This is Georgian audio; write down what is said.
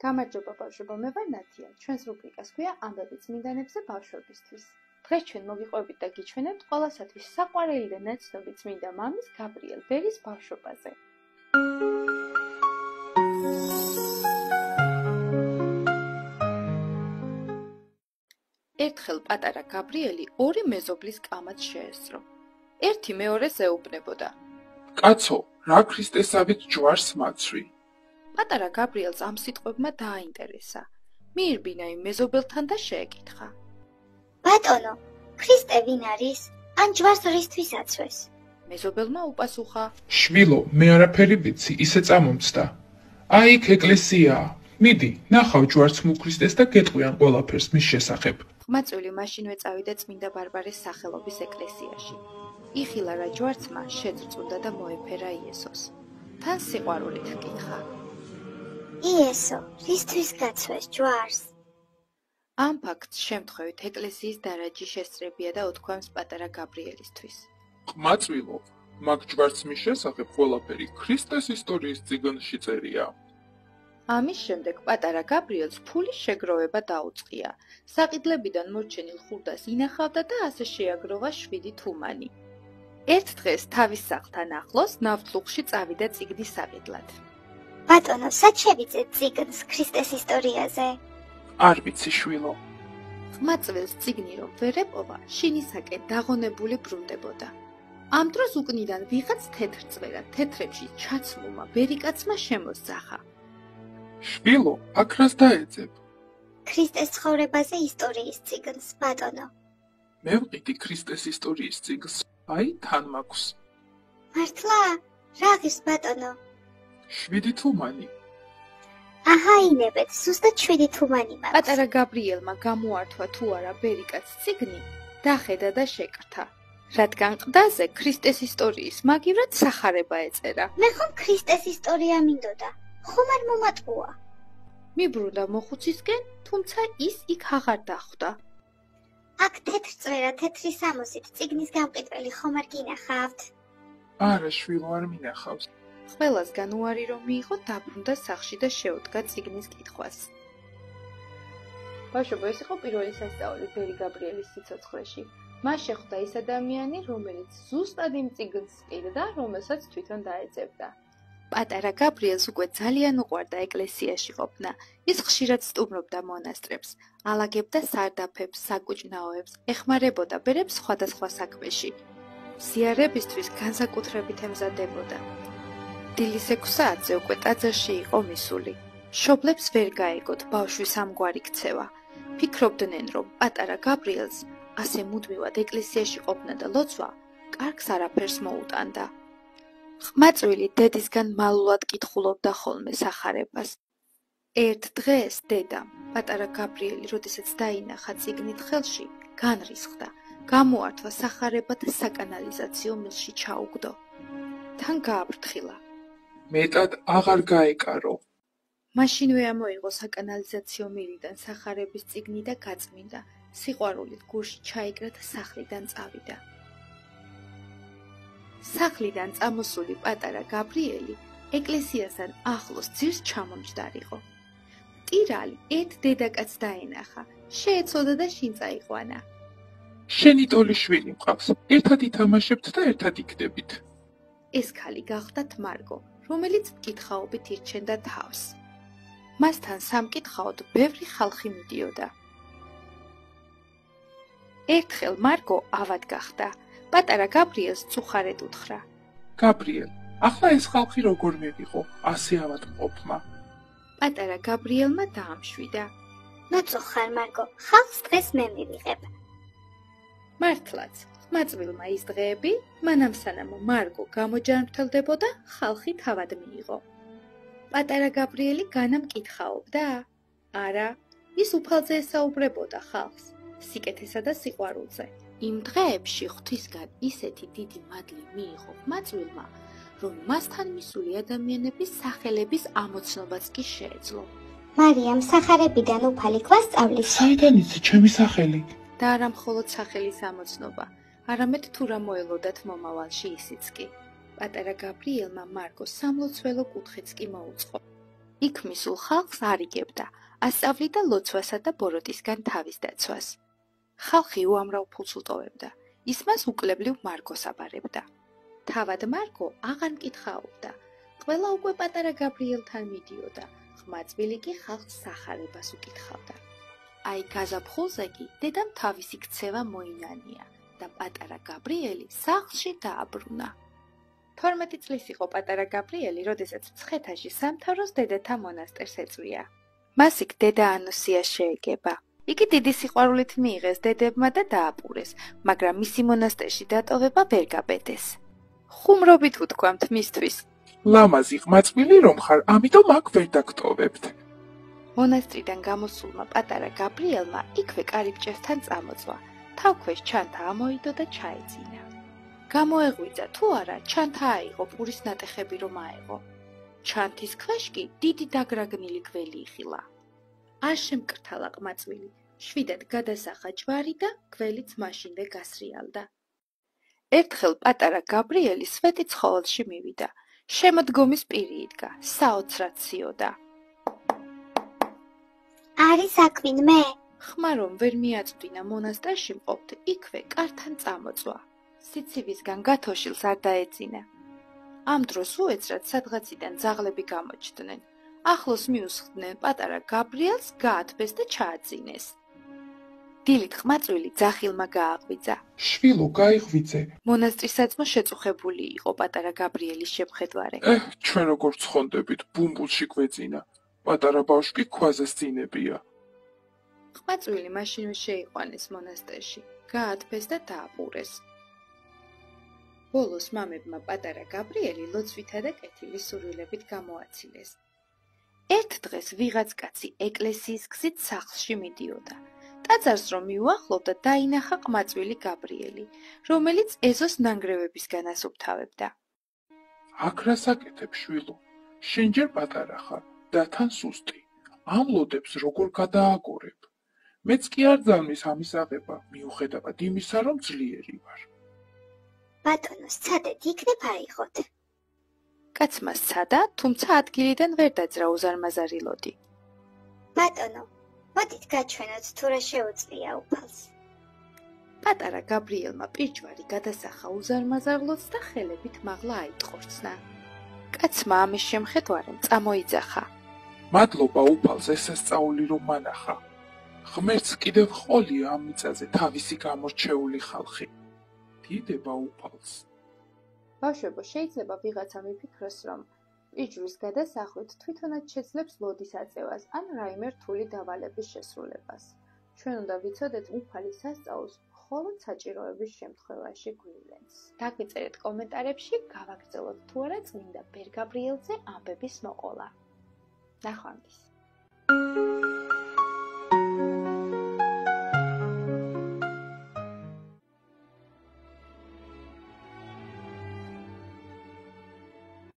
გამარჯობა ბავშვებო, მე ვარ ნათია. ჩვენს რუბრიკას ქვია ამბები წმინდანებზე ბავშვებისთვის. დღეს ჩვენ მოგიყვებით და გიჩვენებთ ყველასათვის საყვარელი და ნაცნობი წმინდა მამის გაბრიელ ბერის ბავშვობაზე. ერთხელ პატარა გაბრიელი ორი მეზობლის კამათს შეესწრო. ერთი მეორეს ეუბნებოდა: კაცო, რა ქრისტესავით ჯვარს მაცვი? პატარა გაბრიელს ამ სიტყვებმა დააინტერესა. მიირბინა იმ მეზობელთან და შეეკითხა: ბატონო, ქრისტე ვინ არის? ან ჯვარს რისთვის აცვეს? მეზობელმა უპასუხა: შვილო, მე არაფერი ვიცი, ისე წამომცდა. აი იქ ეკლესიაა. მიდი, ნახავ ჯვარს მუქრისტეს და გეტყვიან ყველაფერს მის შესახებ. ხმაწვილი მაშინვე წავიდა წმინდა ბარბარეს სახელობის ეკლესიაში. იხილა რა ჯვარცმა შეძრწუნდა და მოეფერა იესოს. თან სიყვარულით ჰკითხა: იესო, რისთვის გაცვეს ჯვარს? ამ ფაქტს შემთხვევით ეკლესიის დარაჯი შესწრებია და უთქვამს პატარა გაბრიელისთვის. ყმაწვილო, მაგ ჯვარს მის შესახებ ყველაფერი ქრისტეს ისტორიის წიგნში წერია. ამის შემდეგ პატარა გაბრიელს ფულის შეგროვება დაუწყია. საყიდლებიდან მორჩენილ ხურდას ინახავდა და ასე შეაგროვა 7 თუმანი. ერთ დღეს თავის სახლთან ახლოს ნავთლუღში წავიდა წიგნის საყიდლად. ბატონო, სად შევიწეთ წიგნს ქრისტეს ისტორიაზე? არ ვიცი, შვილო. ხმაწვილს წიგნი რომ ვერ ეპოვა, შინისაკენ დაღონებული ბრუნდებოდა. ამ დროს უკნიდან ვიღაც თეთრ წვერად თეთრებში ჩაცმულმა ბერიკაცმა შემოსძახა. შვილო, აქ რას დაეძებ? ქრისტეს ცხოვრებაზე ისტორიის წიგნს, ბატონო. მე ვყიდი ქრისტეს ისტორიის წიგნს. აი, თან მაქვს. მართლა? რა ღირს, ბატონო? 7 თუმანი. აჰაინებეთ, ზუსტად 7 თუმანი მაქვს. პატარა გაბრიელმა გამოართვა თუ არა ბერიკაც წიგნი, დახედა და შეკრთა. რადგან ყდაზე ქრისტეს ისტორიის მაგივრად სახარება ეწერა. მე ხომ ქრისტეს ისტორია მინდოდა. ხომ არ მომატყუა? მიბრუნდა მოხუცისკენ, თუმცა ის იქ აღარ დახვდა. აქ თეთრ წვერა თეთრი სამოსით წიგნის გამყიდველი ხომ არ გინახავთ? არა, შვილო, არ მინახავს. ყველასგან უარი რომ მიიღო, დაბრუნდა სახლში და შეუდგა წიგნის კითხვას. ბავშვებო, ეს იყო პირველი სასწაული ბერი გაბრიელის სიცოცხლეში. მას შეხვდა ის ადამიანი, რომელიც ზუსტად იმ წიგნს ყიდდა, რომელსაც თვითონ დაეძებდა. პატარა გაბრიელს უკვე ძალიან უყვარდა ეკლესიაში ყოფნა. ის ხშირად სტუმრობდა მონასტრებს, ალაგებდა სარდაფებს, საკუჭნაოებს, ეხმარებოდა ბერებს სხვადასხვა საქმეში. ზიარებისთვის განსაკუთრებით ემზადებოდა. დილის 6 საათზე უკვე ტაძარში იყო მისული. მშობლებს ვერ გაეგოთ ბავშვის ამგვარი ქცევა. ფიქრობდნენ, რომ პატარა გაბრიელს ასე მუდმივად ეკლესიაში ყოფნა და ლოცვა კარგს არაფერს მოუტანდა. ხმაწვილი დედისგან მალულად კითხულობდა ხოლმე სახარებას. ერთ დღეს დედამ, პატარა გაბრიელი, როდესაც დაინახა წიგნით ხელში, განრისხდა, გამოართვა სახარება და საკანალიზაციო მილში ჩაუგდო. თან გააფრთხილა. მეტად აღარ გაეკარო. მაშინვე ამოიღო საკანალიზაციო მილიდან სახარების წიგნი და გაწმინდა. სიყვარულით გულში ჩაიგრა და სახლიდან წავიდა. სახლიდან წამოსული პატარა გაბრიელი ეკლესიასთან ახლოს ძირს ჩამომჯდარიყო. ტირალი ერთ დედაკაცს დაენახა, შეეცოდა და შინ წაიყვანა. შენი ტოლი შვილი მყავს. ერთად ითამაშებთ და ერთად იქნებით. ეს ქალი გახლდათ მარგო, რომელიც მკითხაობით ირჩენდა თავს. მასთან სამკითხაოდ ბევრი ხალხი მიდიოდა. ერთხელ მარგო ავად გახდა. პატარა გაბრიელს წუხარედ უთხრა. გაბრიელ, ახლა ეს ხალხი როგორ მივიღო, ასე ავად მყოფმა? პატარა გაბრიელმა დაამშვიდა. ნუწუხარ, მარგო, ხალხს დღეს მე მივიღებ. მართლაც, ხმაწვილმა ის დღეები, მანამ სანამ მარგო გამოჯანმრთელდებოდა, ხალხი თავად მიიღო. პატარა გაბრიელი განამკითხაობდა? არა, ის უფალზე ესაუბრებოდა ხალხს, სიკეთესა და სიყვარულზე. იმ დღეებში ღვთისგან ისეთი დიდი მადლი მიიღო ხმაწვილმა, რომ მასთან მისული ადამიანების სახელების ამოცნობაც კი შეეძლო. მარიამ, სახარებიდან უფალი გვასწავლის. საიდან იცი ჩემი სახელი? და არა მხოლოდ სახელის ამოცნობა, არამედ თუ რა მოელოდათ მომავალში ისიც კი. პატარა გაბრიელმა მარგო სამლოცველო კუთხეც კი მოუწყო. იქ მისულ ხალხს არ იგებდა, ასწავლიდა ლოცვასა და ბოროტისგან თავის დაცვას. ხალხი უამრავ ფულს უტოვებდა, ის მას უკლებლივ მარგოს აბარებდა. თავად მარგო აღარ მკითხაობდა, ყველა უკვე პატარა გაბრიელთან მიდიოდა, ხმაწვილი კი ხალხს სახარებას უკითხავდა. აი გაზაფხულზე კი დედამ თავისი ქცევა მოინანია და პატარა გაბრიელი სახლში დააბრუნა. 12 წლის იყო პატარა გაბრიელი, როდესაც მცხეთაში სამთავროს დედათა მონასტერს ეწვია. მას იქ დედა ანუსია შეეგება. იგი დიდი სიყვარულით მიიღეს დედებმა და დააპურეს, მაგრამ მისი მონასტერში დატოვება ვერ გაბედეს. ხუმრობით უთქვამთ მისთვის. ლამაზი ყმაწვილი რომ ხარ, ამიტომ აქ ვერ დაგტოვებთ. მონასტრიდან გამოსულმა პატარა გაბრიელმა იქვე კარიბჭესთან წამოწვა. თავქვეშ ჩანთა ამოიდო და ჩაეძინა. გამოეღვიძა თუ არა, ჩანთა აიღო პურის ნატეხები რომ აეღო. ჩანთის ქვეშ კი დიდი დაგრაგნილი გველი იხილა. არ შემკრთალა ყმაწვილი, შვიდად გადასახა ჯვარი და გველიც მაშინვე გასრიალდა. ერთხელ პატარა გაბრიელი სვეტი ცხოველში მივიდა. შემოდგომის პირი იდგა, საოცრად ციოდა. არის აკვინმე? ხმა რომ ვერ მიაწვდინა მონასტერში მყოფთ, იქვე კართან წამოწვა. სიცივისგან გათოშილს არ დაეძინა. ამ დროს უეცრად სადღაციდან ძაღლები გამოჩნდნენ. ახლოს მიუსხდნენ პატარა გაბრიელს, გაათბეს და ჩააძინეს. დილით ყმაწვილი ძახილმა გააღვიძა. შვილო, გაიღვიძე. მონასტრისაცმო შეწუხებული იყო პატარა გაბრიელის შემხედვარე. ჩვენ როგორ ცხონდებით, ბუმბულში გვეძინა. პატარა ბავშვი ქვაზე სძინებია. ყმაწვილი მაშინვე შეიყვანეს მონასტერში, გაათბეს და დააპურეს. ბოლოს მამებმა პატარა გაბრიელი ლოცვითა და კეთილის სურვილებით გამოაცილეს. ერთ დღეს ვიღაც კაცი ეკლესიის გზით სახლში მიდიოდა. ტაძარს რომ მიუახლოვდა, დაინახა ყმაწვილი გაბრიელი, რომელიც ეზოს ნანგრევებისგან ასუფთავებდა. აქ რა საკეთებ, შვილო? შენ ჯერ პატარა ხარ და თან სუსტი. ამ ლოდებს როგორ გადააგორებ? მეც კი არ ძალმის ამის აღება, მიუხედავად იმისა, რომ ძლიერი ვარ. ბატონო, სცადეთ, იქნებ აიღოთ. კაცმა სცადა, თუმცა ადგილიდან ვერ დაძრა უზარმაზარი ლოდი. ბატონო, მოდით გაჩვენოთ თუ რა შეუძლია უფალს. პატარა გაბრიელმა პირჯვარი გადასახა უზარმაზარ ლოდს და ხელებით მაღლა აიტყორცნა. კაცმა ამის შემხედვარემ წამოიძახა. მადლობა უფალს ესასწაული რომ მანახა. ღმერთს კიდევ ყოლია ამ მიწაზე თავისი გამორჩეული ხალხი. დიდება უფალს. ბავშვებო, შეიძლება ვიღაცა მიფიქროს, რომ პირჯვრის გადასახვით თვითონაც შეძლებს ლოდის აწევას ან რაიმე რთული დავალების შესრულებას. ჩვენ უნდა ვიცოდეთ უფალის სასწაულს მხოლოდ საჭიროების შემთხვევაში გვივლენს. დაგვიწერეთ კომენტარებში, გავაგრძელოთ თუ არა წმინდა ბერ გაბრიელზე ამბების მოყოლა. ნახვამდის.